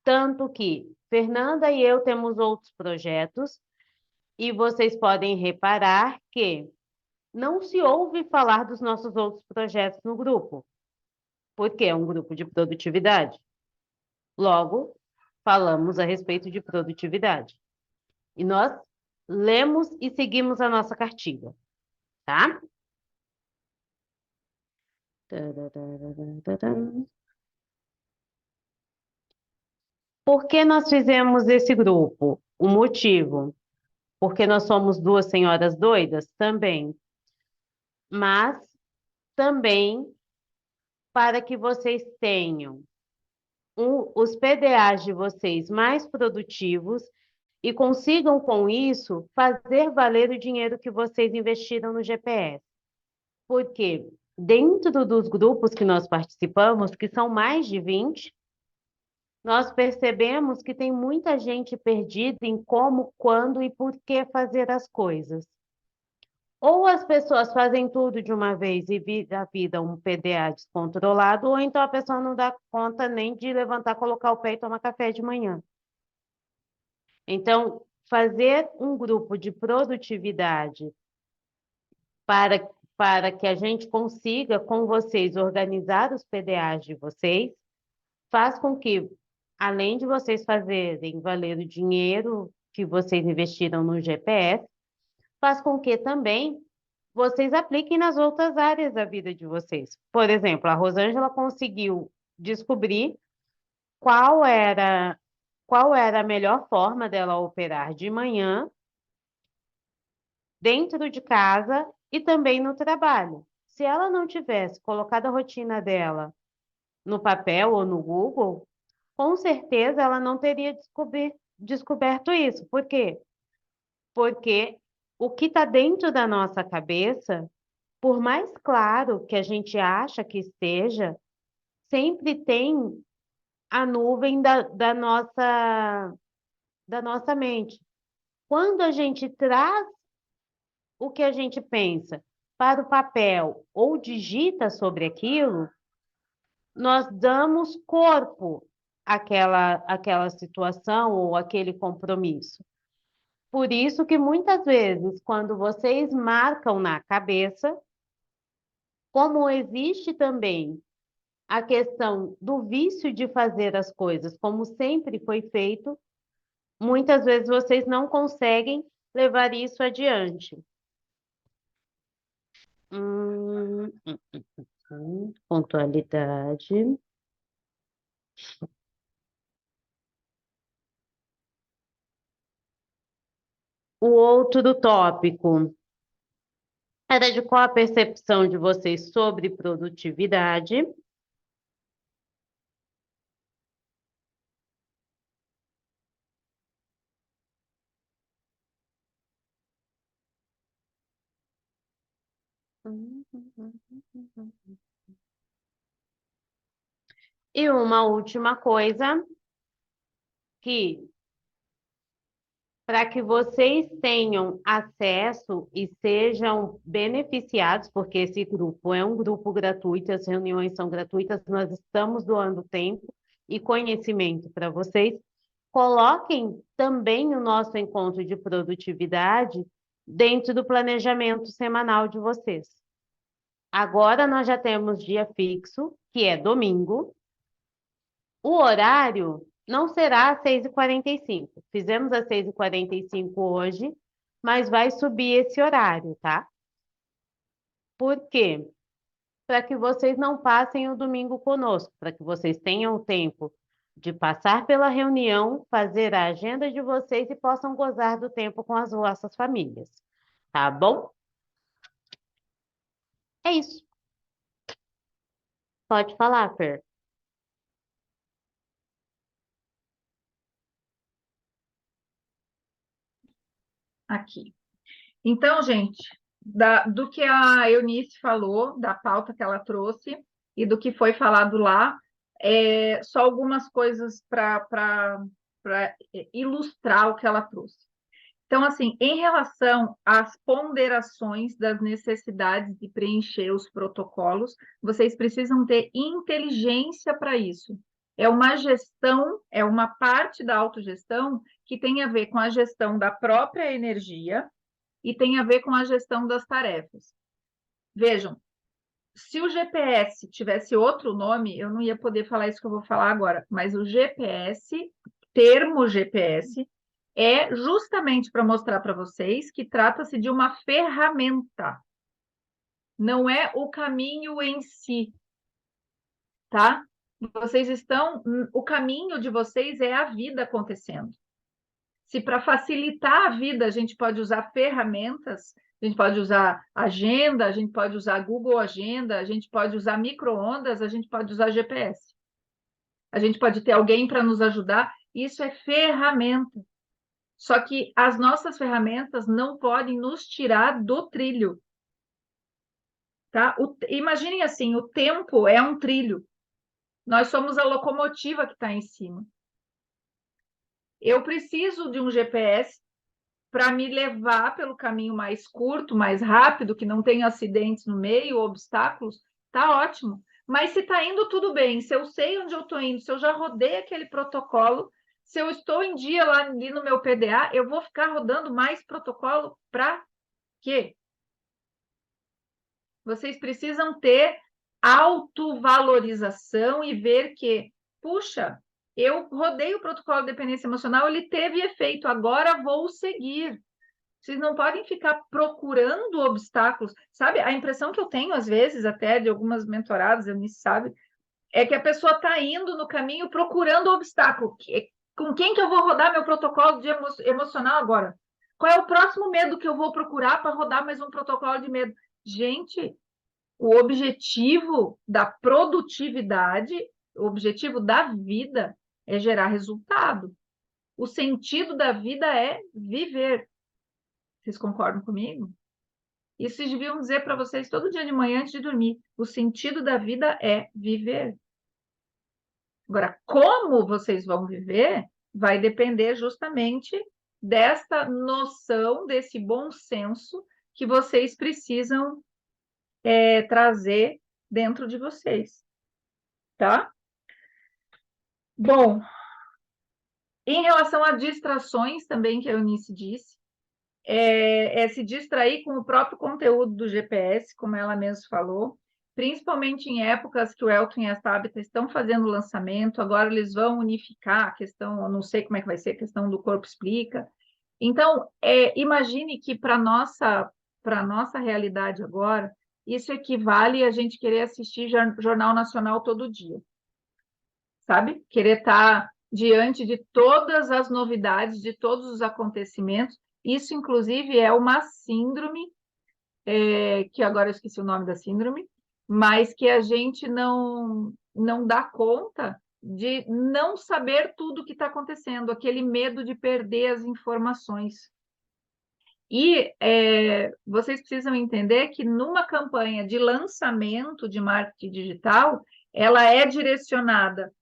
Tanto que Fernanda e eu temos outros projetos e vocês podem reparar que não se ouve falar dos nossos outros projetos no grupo, porque é um grupo de produtividade. Logo, falamos a respeito de produtividade. E nós lemos e seguimos a nossa cartilha, tá? Por que nós fizemos esse grupo? O motivo? Porque nós somos duas senhoras doidas? Também. Mas também para que vocês tenham os PDAs de vocês mais produtivos e consigam, com isso, fazer valer o dinheiro que vocês investiram no GPS. Porque dentro dos grupos que nós participamos, que são mais de 20, nós percebemos que tem muita gente perdida em como, quando e por que fazer as coisas. Ou as pessoas fazem tudo de uma vez e a vida um PDA descontrolado, ou então a pessoa não dá conta nem de levantar, colocar o pé e tomar café de manhã. Então, fazer um grupo de produtividade para que a gente consiga, com vocês, organizar os PDAs de vocês, faz com que, além de vocês fazerem valer o dinheiro que vocês investiram no GPS, faz com que também vocês apliquem nas outras áreas da vida de vocês. Por exemplo, a Rosângela conseguiu descobrir qual era a melhor forma dela operar de manhã, dentro de casa e também no trabalho. Se ela não tivesse colocado a rotina dela no papel ou no Google, com certeza ela não teria descoberto isso. Por quê? Porque o que está dentro da nossa cabeça, por mais claro que a gente acha que esteja, sempre tem a nuvem da nossa mente. Quando a gente traz o que a gente pensa para o papel ou digita sobre aquilo, nós damos corpo àquela situação ou àquele compromisso. Por isso que muitas vezes, quando vocês marcam na cabeça, como existe também a questão do vício de fazer as coisas como sempre foi feito, muitas vezes vocês não conseguem levar isso adiante. Pontualidade. O outro tópico era de qual a percepção de vocês sobre produtividade. E uma última coisa, que para que vocês tenham acesso e sejam beneficiados, porque esse grupo é um grupo gratuito, as reuniões são gratuitas, nós estamos doando tempo e conhecimento para vocês. Coloquem também o nosso encontro de produtividade dentro do planejamento semanal de vocês. Agora nós já temos dia fixo, que é domingo. O horário não será às 6h45. Fizemos às 6h45 hoje, mas vai subir esse horário, tá? Por quê? Para que vocês não passem o domingo conosco, para que vocês tenham o tempo de passar pela reunião, fazer a agenda de vocês e possam gozar do tempo com as vossas famílias. Tá bom? É isso. Pode falar, Fer. Aqui. Então, gente, do que a Eunice falou, da pauta que ela trouxe e do que foi falado lá, só algumas coisas para ilustrar o que ela trouxe. Então, assim, em relação às ponderações das necessidades de preencher os protocolos, vocês precisam ter inteligência para isso. É uma gestão, é uma parte da autogestão que tem a ver com a gestão da própria energia e tem a ver com a gestão das tarefas. Vejam, se o GPS tivesse outro nome, eu não ia poder falar isso que eu vou falar agora, mas o GPS, termo GPS, é justamente para mostrar para vocês que trata-se de uma ferramenta, não é o caminho em si, tá? O caminho de vocês é a vida acontecendo. Se para facilitar a vida a gente pode usar ferramentas, a gente pode usar agenda, a gente pode usar Google Agenda, a gente pode usar micro-ondas, a gente pode usar GPS. A gente pode ter alguém para nos ajudar, isso é ferramenta. Só que as nossas ferramentas não podem nos tirar do trilho. Tá? Imaginem assim, o tempo é um trilho. Nós somos a locomotiva que está em cima. Eu preciso de um GPS para me levar pelo caminho mais curto, mais rápido, que não tem acidentes no meio, obstáculos, tá ótimo. Mas se está indo tudo bem, se eu sei onde eu estou indo, se eu já rodei aquele protocolo, se eu estou em dia lá ali no meu PDA, eu vou ficar rodando mais protocolo para quê? Vocês precisam ter autovalorização e ver que, puxa, eu rodei o protocolo de dependência emocional, ele teve efeito, agora vou seguir. Vocês não podem ficar procurando obstáculos. Sabe, a impressão que eu tenho, às vezes, até de algumas mentoradas, eu nem sabe, é que a pessoa está indo no caminho procurando obstáculo. Com quem que eu vou rodar meu protocolo de emocional agora? Qual é o próximo medo que eu vou procurar para rodar mais um protocolo de medo? Gente, o objetivo da produtividade, o objetivo da vida é gerar resultado. O sentido da vida é viver. Vocês concordam comigo? Isso vocês deviam dizer para vocês todo dia de manhã antes de dormir. O sentido da vida é viver. Agora, como vocês vão viver vai depender justamente desta noção, desse bom senso que vocês precisam trazer dentro de vocês, tá? Bom, em relação a distrações também, que a Eunice disse, se distrair com o próprio conteúdo do GPS, como ela mesma falou, principalmente em épocas que o Elton e a Tabitha estão fazendo o lançamento, agora eles vão unificar a questão, eu não sei como é que vai ser, a questão do Corpo Explica. Então, imagine que para a nossa realidade agora, isso equivale a gente querer assistir Jornal Nacional todo dia, sabe? Querer estar diante de todas as novidades, de todos os acontecimentos. Isso, inclusive, é uma síndrome, que agora eu esqueci o nome da síndrome, mas que a gente não dá conta de não saber tudo o que está acontecendo, aquele medo de perder as informações. E vocês precisam entender que numa campanha de lançamento de marketing digital, ela é direcionada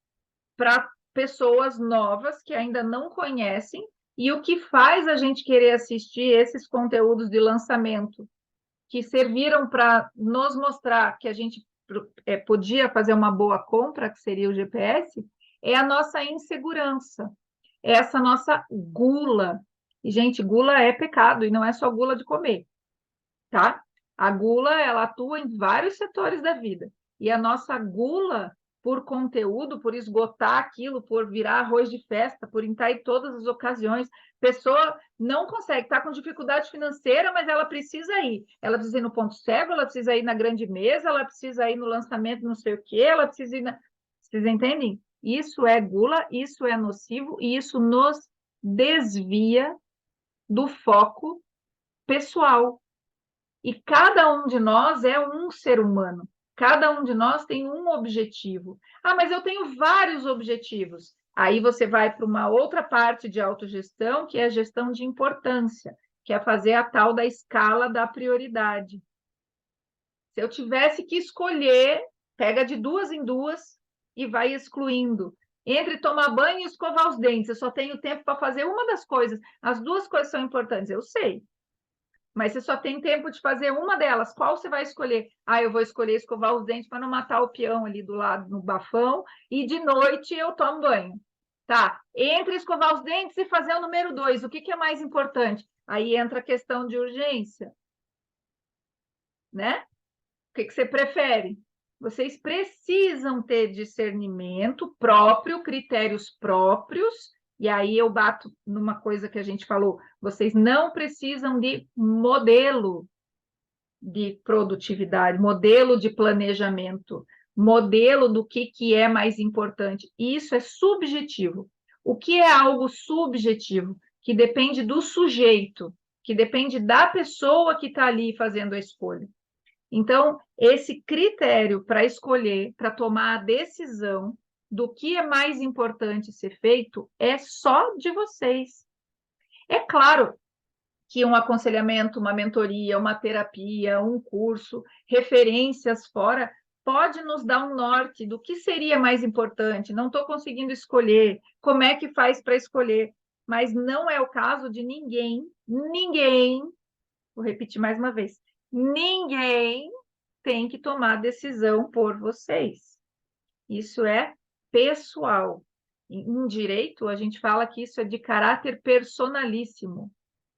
para pessoas novas que ainda não conhecem, e o que faz a gente querer assistir esses conteúdos de lançamento que serviram para nos mostrar que a gente podia fazer uma boa compra, que seria o GPS, é a nossa insegurança, é essa nossa gula. E, gente, gula é pecado, e não é só gula de comer, tá? A gula, ela atua em vários setores da vida. E a nossa gula por conteúdo, por esgotar aquilo, por virar arroz de festa, por entrar em todas as ocasiões. Pessoa não consegue, está com dificuldade financeira, mas ela precisa ir. Ela precisa ir no ponto cego, ela precisa ir na grande mesa, ela precisa ir no lançamento não sei o quê, ela precisa ir na... Vocês entendem? Isso é gula, isso é nocivo, e isso nos desvia do foco pessoal. E cada um de nós é um ser humano. Cada um de nós tem um objetivo. Ah, mas eu tenho vários objetivos. Aí você vai para uma outra parte de autogestão, que é a gestão de importância, que é fazer a tal da escala da prioridade. Se eu tivesse que escolher, pega de duas em duas e vai excluindo. Entre tomar banho e escovar os dentes, eu só tenho tempo para fazer uma das coisas. As duas coisas são importantes, eu sei. Mas você só tem tempo de fazer uma delas. Qual você vai escolher? Ah, eu vou escolher escovar os dentes para não matar o peão ali do lado no bafão, e de noite eu tomo banho. Tá, entre escovar os dentes e fazer o número 2, o que é mais importante? Aí entra a questão de urgência, né? que você prefere? Vocês precisam ter discernimento próprio, critérios próprios, e aí eu bato numa coisa que a gente falou, vocês não precisam de modelo de produtividade, modelo de planejamento, modelo do que é mais importante. Isso é subjetivo. O que é algo subjetivo? Que depende do sujeito, que depende da pessoa que está ali fazendo a escolha. Então, esse critério para escolher, para tomar a decisão do que é mais importante ser feito, é só de vocês. É claro que um aconselhamento, uma mentoria, uma terapia, um curso, referências fora, pode nos dar um norte do que seria mais importante. Não estou conseguindo escolher, como é que faz para escolher? Mas não é o caso de ninguém, vou repetir mais uma vez, ninguém tem que tomar decisão por vocês. Isso é pessoal. Em direito, a gente fala que isso é de caráter personalíssimo.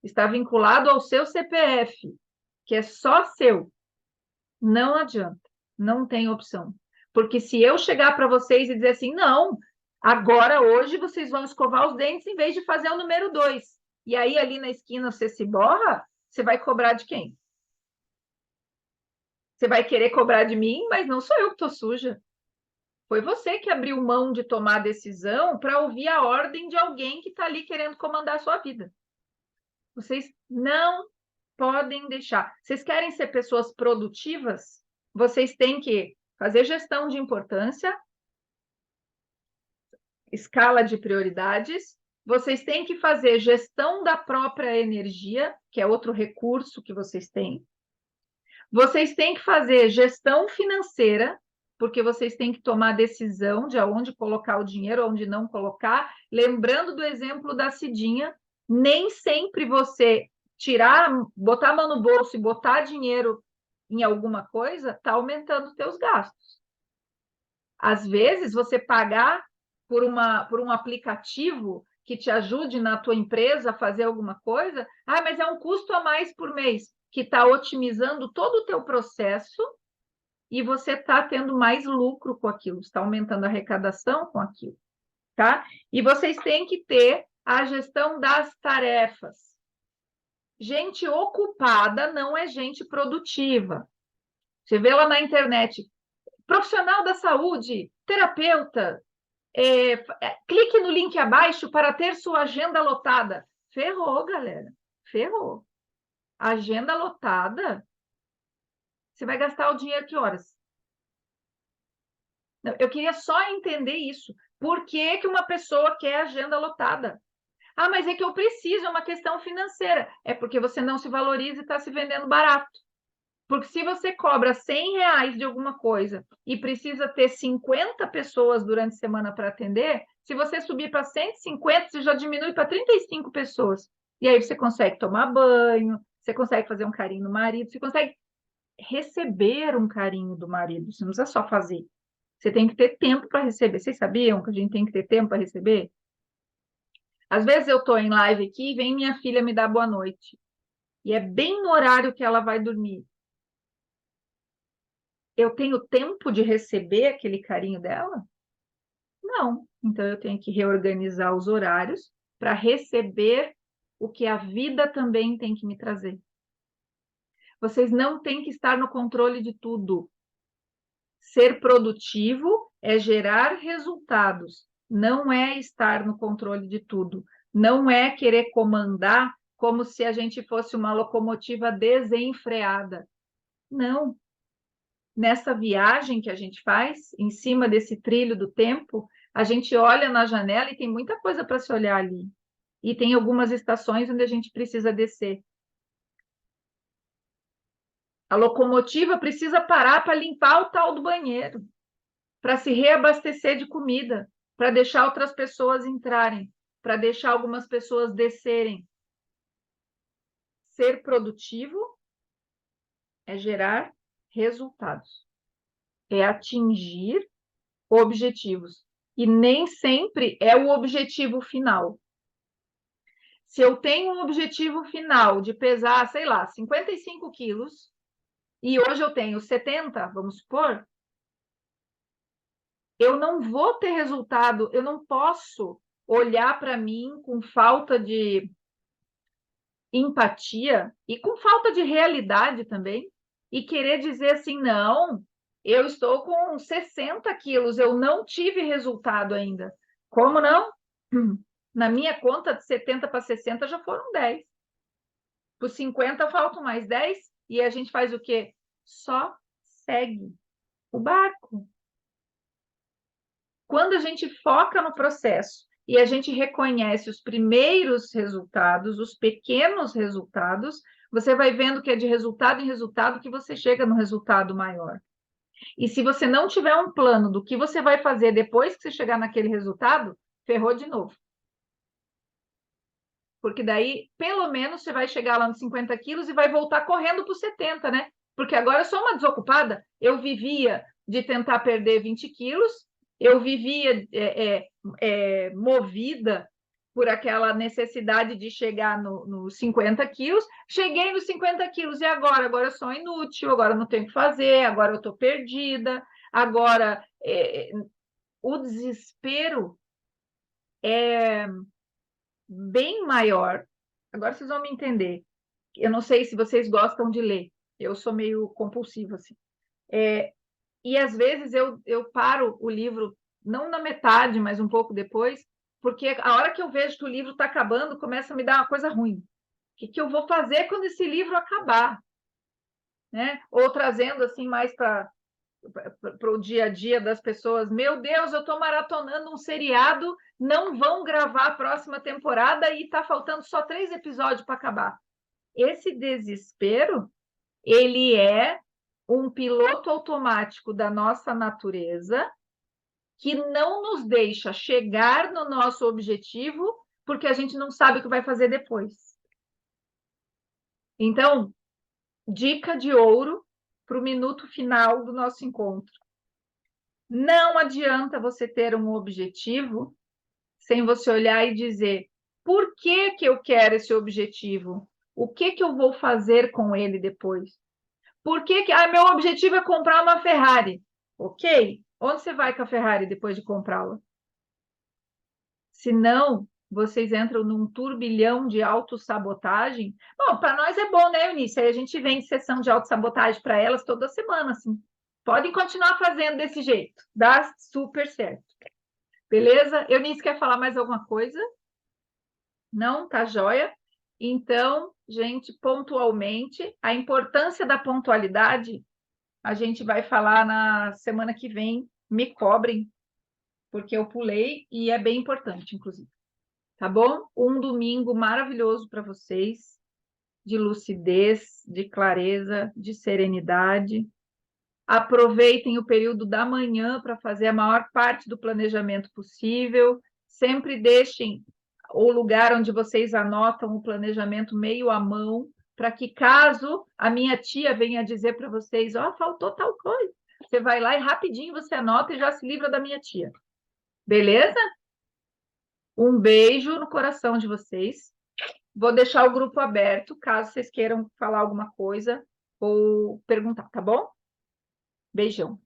Está vinculado ao seu CPF, que é só seu. Não adianta, não tem opção. Porque se eu chegar para vocês e dizer assim, não, agora, hoje, vocês vão escovar os dentes em vez de fazer o número 2. E aí, ali na esquina, você se borra, você vai cobrar de quem? Você vai querer cobrar de mim, mas não sou eu que estou suja. Foi você que abriu mão de tomar a decisão para ouvir a ordem de alguém que está ali querendo comandar a sua vida. Vocês não podem deixar. Vocês querem ser pessoas produtivas? Vocês têm que fazer gestão de importância, escala de prioridades, vocês têm que fazer gestão da própria energia, que é outro recurso que vocês têm. Vocês têm que fazer gestão financeira, porque vocês têm que tomar decisão de aonde colocar o dinheiro, onde não colocar. Lembrando do exemplo da Cidinha, nem sempre você botar a mão no bolso e botar dinheiro em alguma coisa, está aumentando os teus gastos. Às vezes, você pagar por um aplicativo que te ajude na tua empresa a fazer alguma coisa, mas é um custo a mais por mês, que está otimizando todo o teu processo e você está tendo mais lucro com aquilo, está aumentando a arrecadação com aquilo, tá? E vocês têm que ter a gestão das tarefas. Gente ocupada não é gente produtiva. Você vê lá na internet, profissional da saúde, terapeuta, clique no link abaixo para ter sua agenda lotada. Ferrou, galera, ferrou. Agenda lotada, você vai gastar o dinheiro que horas? Não, eu queria só entender isso. Por que uma pessoa quer agenda lotada? Mas é que eu preciso, é uma questão financeira. É porque você não se valoriza e está se vendendo barato. Porque se você cobra R$100 de alguma coisa e precisa ter 50 pessoas durante a semana para atender, se você subir para 150, você já diminui para 35 pessoas. E aí você consegue tomar banho, você consegue fazer um carinho no marido, você consegue receber um carinho do marido. Você não precisa só fazer. Você tem que ter tempo para receber. Vocês sabiam que a gente tem que ter tempo para receber? Às vezes eu estou em live aqui e vem minha filha me dar boa noite. E é bem no horário que ela vai dormir. Eu tenho tempo de receber aquele carinho dela? Não. Então eu tenho que reorganizar os horários para receber o que a vida também tem que me trazer. Vocês não têm que estar no controle de tudo. Ser produtivo é gerar resultados, não é estar no controle de tudo. Não é querer comandar como se a gente fosse uma locomotiva desenfreada. Não. Nessa viagem que a gente faz, em cima desse trilho do tempo, a gente olha na janela e tem muita coisa para se olhar ali. E tem algumas estações onde a gente precisa descer. A locomotiva precisa parar para limpar o tal do banheiro, para se reabastecer de comida, para deixar outras pessoas entrarem, para deixar algumas pessoas descerem. Ser produtivo é gerar resultados, é atingir objetivos. E nem sempre é o objetivo final. Se eu tenho um objetivo final de pesar, sei lá, 55 quilos, e hoje eu tenho 70, vamos supor, eu não vou ter resultado, eu não posso olhar para mim com falta de empatia e com falta de realidade também, e querer dizer assim, não, eu estou com 60 quilos, eu não tive resultado ainda. Como não? Na minha conta, de 70 para 60 já foram 10. Por 50 faltam mais 10, e a gente faz o quê? Só segue o barco. Quando a gente foca no processo e a gente reconhece os primeiros resultados, os pequenos resultados, você vai vendo que é de resultado em resultado que você chega no resultado maior. E se você não tiver um plano do que você vai fazer depois que você chegar naquele resultado, ferrou de novo. Porque daí, pelo menos, você vai chegar lá nos 50 quilos e vai voltar correndo para os 70, né? Porque agora eu sou uma desocupada. Eu vivia de tentar perder 20 quilos, eu vivia movida por aquela necessidade de chegar nos 50 quilos. Cheguei nos 50 quilos, e agora? Agora eu sou inútil, agora eu não tenho o que fazer, agora eu estou perdida, agora o desespero é bem maior. Agora vocês vão me entender. Eu não sei se vocês gostam de ler. Eu sou meio compulsiva, assim. E às vezes eu paro o livro, não na metade, mas um pouco depois, porque a hora que eu vejo que o livro está acabando, começa a me dar uma coisa ruim. O que eu vou fazer quando esse livro acabar? Né? Ou trazendo assim mais para o dia a dia das pessoas. Meu Deus, eu estou maratonando um seriado, não vão gravar a próxima temporada e está faltando só 3 episódios para acabar. Esse desespero, ele é um piloto automático da nossa natureza que não nos deixa chegar no nosso objetivo porque a gente não sabe o que vai fazer depois. Então, dica de ouro para o minuto final do nosso encontro. Não adianta você ter um objetivo sem você olhar e dizer por que eu quero esse objetivo? O que eu vou fazer com ele depois? Por que meu objetivo é comprar uma Ferrari? Ok, onde você vai com a Ferrari depois de comprá-la? Se não, vocês entram num turbilhão de autossabotagem. Bom, para nós é bom, né, Eunice? Aí a gente vem de sessão de autossabotagem para elas toda semana, assim. Podem continuar fazendo desse jeito, dá super certo. Beleza? Eunice, quer falar mais alguma coisa? Não? Tá joia? Então, gente, pontualmente, a importância da pontualidade a gente vai falar na semana que vem. Me cobrem, porque eu pulei e é bem importante, inclusive. Tá bom? Um domingo maravilhoso para vocês, de lucidez, de clareza, de serenidade. Aproveitem o período da manhã para fazer a maior parte do planejamento possível. Sempre deixem o lugar onde vocês anotam o planejamento meio à mão, para que caso a minha tia venha dizer para vocês, faltou tal coisa, você vai lá e rapidinho você anota e já se livra da minha tia. Beleza? Um beijo no coração de vocês. Vou deixar o grupo aberto, caso vocês queiram falar alguma coisa ou perguntar, tá bom? Beijão.